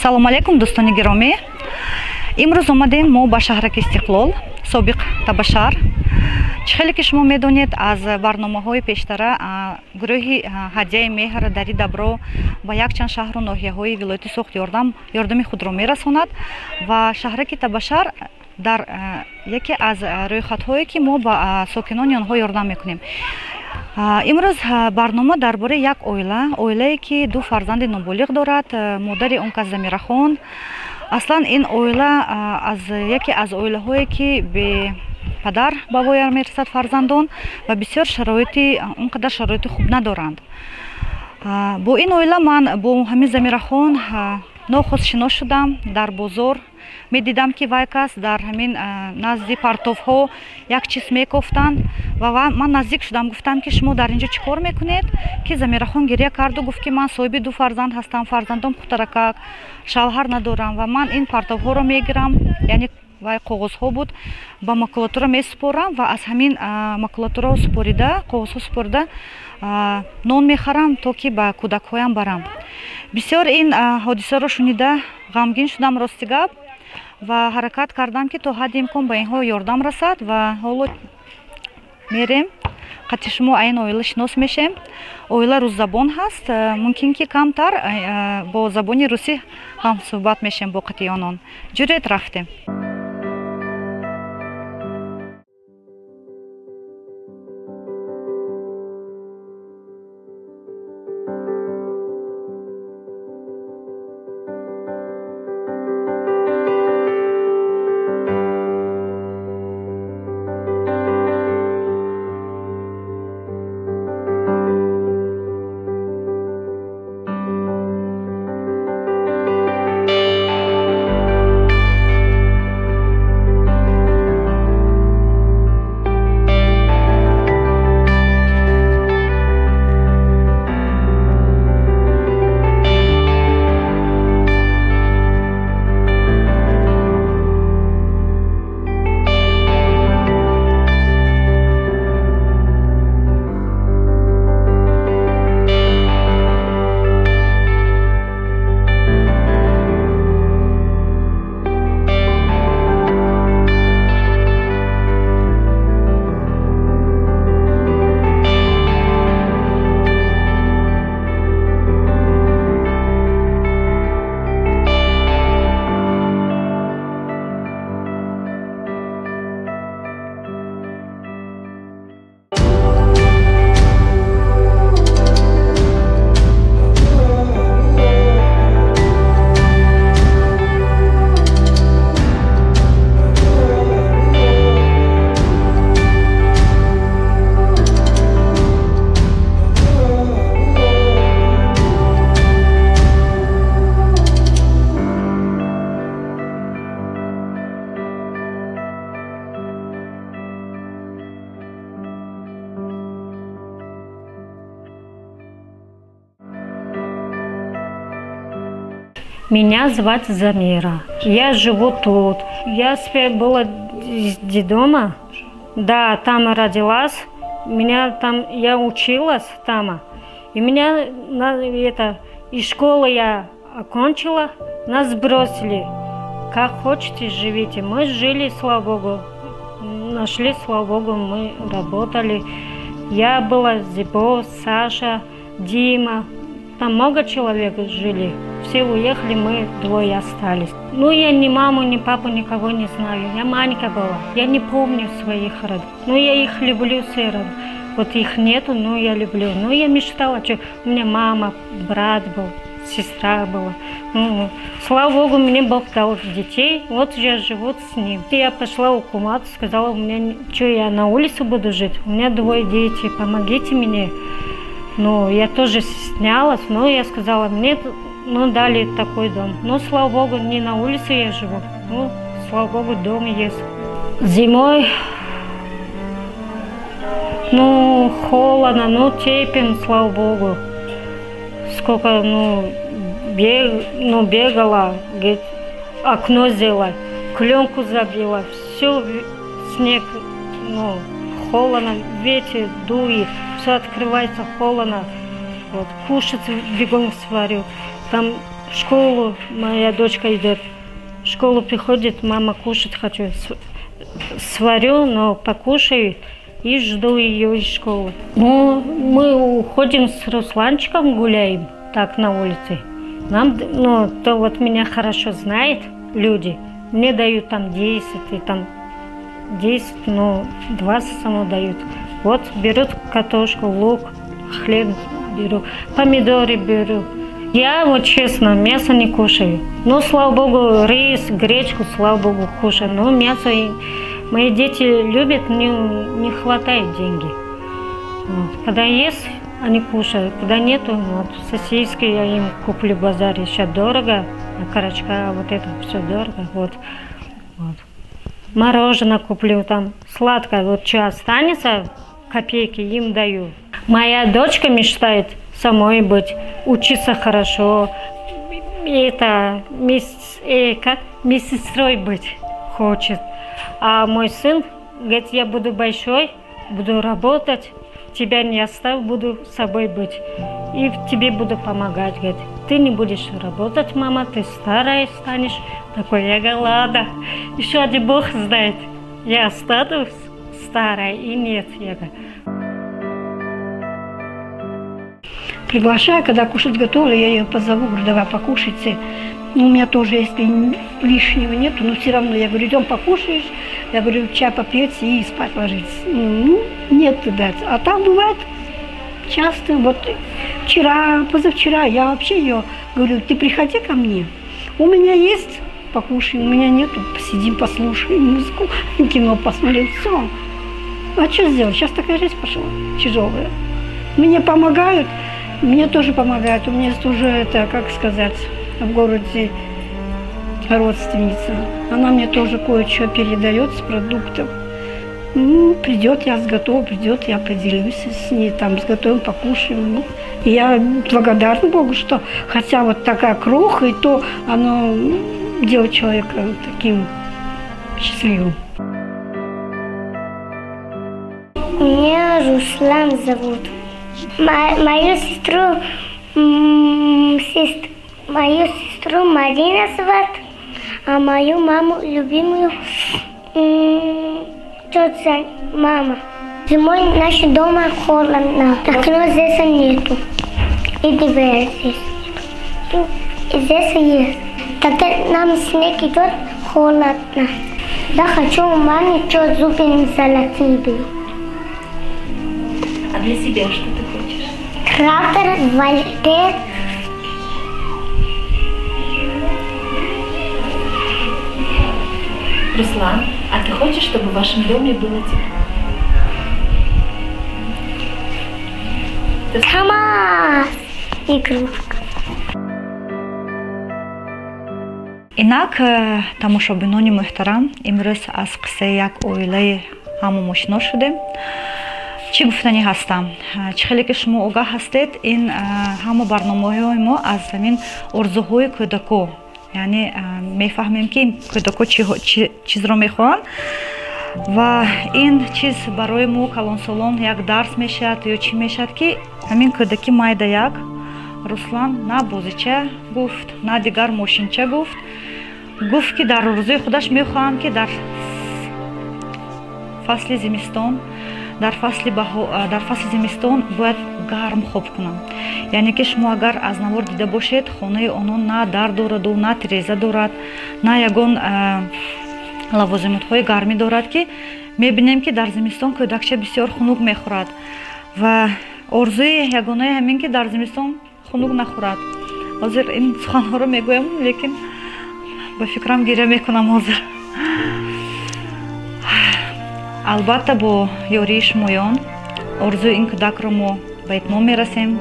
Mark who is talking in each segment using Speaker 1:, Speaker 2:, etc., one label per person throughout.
Speaker 1: Салому алейкум, достони гиромӣ. Имрӯз омадем мо ба шаҳраки Истиқлол, собиқ Табашар. Чӣ хеле ки шумо медонед, аз барномаҳои пештара гурӯҳи ҳадияи меҳр дари дабро ба якчанд шаҳру ноҳияҳои вилояти Соғд ёрдами худро мерасонад ва шаҳраки Табашар дар яке аз рӯйхатҳое ки мо ба сокинони онҳо ёрдам мекунем. Имрӯз барнома дар бораи як оилае ки ду фарзанди ноболиғ дорад, модари он кас Замирахон. Аслан ин оила аз яке аз оилаҳое ки бе падар ба воя мерасад фарзандон ва бисёр онқадар шароити хуб надоранд. Бо ин оила ман бо ҳамин Замирахон нохост шинос шудам. Дар бозор медидам ки вай кас дар ҳамин назди партовҳо як чиз мекофтанд ва ман наздик шудам, гуфтам ки шумо дар инҷо чӣ кор мекунед? Ки Замирахон гирья карду гуфт ки ман соҳиби ду фарзанд ҳастам, фарзандом хутаракак, шавҳар надорам ва ман ин партовҳоро мегирам, яъне вай қоғозҳо буд, ба макулатура месупорам ва аз ҳамин макулатурао супорида, қоғозҳо супорида нон мехарам, то ки ба кӯдакҳоям барам. Бисёр ин ҳодисаро шунида ғамгин шудам рости гап ва ҳаракат кардам ки то ҳадди имкон ба инҳо ёрдам расад ва ҳоло мерем. Қати шумо айн оила шинос мешем. Оила рӯззабон ҳаст, мумкин ки камтар бо забони русӣ ҳамсуҳбат мешем бо қати онон. Ҷурет рафтем.
Speaker 2: Меня зовут Замира. Я живу тут. Я была из детдома. Да, там родилась. Я училась там. И меня из школы я окончила. Нас бросили. Как хотите, живите. Мы жили, слава Богу. Нашли, слава Богу, мы работали. Я была Зибо, Саша, Дима. Там много человек жили. Все уехали, мы двое остались. Ну, я ни маму, ни папу, никого не знаю. Я маленькая была. Я не помню своих родителей. Ну, я их люблю все равно. Вот их нету, но я люблю. Ну, я мечтала, что у меня мама, брат был, сестра была. Ну, слава Богу, мне Бог дал детей. Вот я живу с ним. Я пошла в комнату, сказала, что я на улице буду жить. У меня двое детей, помогите мне. Ну, я тоже стеснялась, но я сказала, мне дали такой дом. Но, слава Богу, не на улице я живу. Ну, слава Богу, дом есть. Зимой, холодно, терпим, слава Богу. Сколько, бегала, окно сделала, пленку забила, все, снег, холодно, ветер дует, все открывается холодно. Вот, кушать бегом сварю. Там в школу, моя дочка идет. В школу приходит, мама кушать хочу. Сварю, но покушаю и жду ее из школы. Ну, мы уходим с Русланчиком, гуляем так на улице. Нам, ну, то вот меня хорошо знает люди. Мне дают там 10, и там 10, ну, 20 само дают. Вот берут картошку, лук, хлеб беру, помидоры беру. Я вот честно мясо не кушаю. Но, слава богу, рис, гречку, слава богу, кушаю. Но мясо мои дети любят, не хватает деньги. Вот. Когда есть, они кушают. Когда нету, вот сосиски я им куплю в базаре. Сейчас дорого, окорочка, вот это все дорого. Вот. Мороженое куплю там, сладкое. Вот что останется, копейки им даю. Моя дочка мечтает самой быть, учиться хорошо, это, медсестрой быть хочет. А мой сын говорит, я буду большой, буду работать, тебя не оставлю, буду с собой быть. И тебе буду помогать. Говорит, ты не будешь работать, мама, ты старая станешь. Такой, я говорю, ладно. Еще один Бог знает, я останусь старая и нет, я говорю.
Speaker 3: Приглашаю, когда кушать готово, я ее позову, говорю, давай покушайте. У меня тоже, если лишнего нету, но все равно, я говорю, идем покушаешь, я говорю, чай попьете и спать ложитесь. Ну, нет, да. А там бывает часто, вот вчера, позавчера, я вообще ее говорю, ты приходи ко мне, у меня есть, покушаем, у меня нету, посидим, послушаем музыку, кино посмотрим, все. А что сделать? Сейчас такая жизнь пошла, тяжелая. Мне помогают. Мне тоже помогает. У меня есть уже, это, как сказать, в городе родственница. Она мне тоже кое-что передает с продуктов. Ну, придет, я сготовлю, придет, я поделюсь с ней, там, сготовим, покушаем. Ну, и я благодарна Богу, что хотя вот такая кроха, и то оно делает человека таким счастливым.
Speaker 4: Меня Руслан зовут. Мою сестру Марина зовут, а мою маму любимую тетя мама. Зимой наш дома холодно, окна здесь нету, и дверь здесь нету. И здесь есть. Так как нам снег идет, холодно. Я хочу у мамы, что зубы золотые были.
Speaker 1: А для себя что ты хочешь?
Speaker 4: Трактор, вольтер.
Speaker 1: Руслан, а ты хочешь, чтобы в вашем доме было тепло?
Speaker 4: КамАЗ! Игрушка.
Speaker 1: Инак, тамошобинони муҳтарам, имрӯз аз қиссаи як оилаи ҳамон ошно шудем. چی گفتنی هستم؟ چخیلی که شما آگاه هستید این همه برنامه‌های ما از همین آرزوهای کودک‌ها، یعنی میفهمیم که این کودک‌ها چیز رو میخوان و این چیز برای ما کلانسالان یک درس میشد یا چی میشد که همین کودکی مایده یک руслан на бозича гуфт, на дигар мошинча гуфт که در روزی خودش میخواهم که در فصل زمستان در فصل زمستان باید گرم خواب کنم. یعنی که شما اگر از نوار دیده باشید خانه آنان نه در دارد و نه تریزه دارد، نه یگان لوازمات های گرمی دارد که میبینیم که در زمستان کودکچه بسیار خنک میخورد و آرزوی یگانه همین که در زمستان خنک نخورد. حاضر این سخنها رو میگویم لیکن با فکرم گیره میکنم حاضر. البته با یاری شمایان آرزوی این کودک ما به اتمام میرسیم.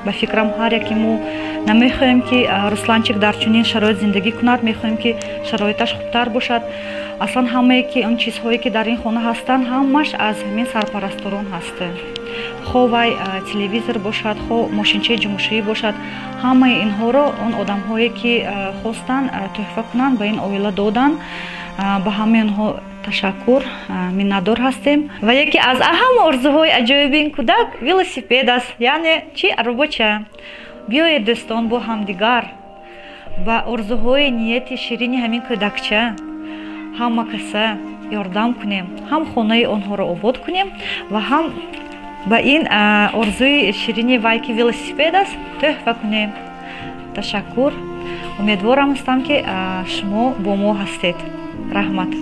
Speaker 1: به فکرم هر یکی ما نمیخواهیم که رسلانچیک در چنین شرایط زندگی کند، میخواهیم که شرایطش خوبتر باشد. اصلا همه که اون چیزهایی که در این خانه هستند همش از همین سرپرستاران هسته. خواه وی تلویزیون باشد، خواه ماشینچه جمعشویی باشد، همه اینها رو اون آدم هایی که خواستن تحفه کنن به این اویلا دادن. به همه اینها تشکر، منتظر هستیم. و یکی از اهم آرزوهای عجایب این کودک ولسیپد است، یعنی چی؟ اربچه. بیایید دوستان با هم دیگر ба орзуҳои нияти ширини ҳамин кӯдакча ҳама каса ёрдам кунем, ҳам хонаи онҳоро обод кунем ва ҳам ба ин орзуи ширини вай ки велосипед аст тӯҳфа кунем. Ташаккур. Умедворам ҳастам ки шумо бо мо ҳастед. Раҳмат.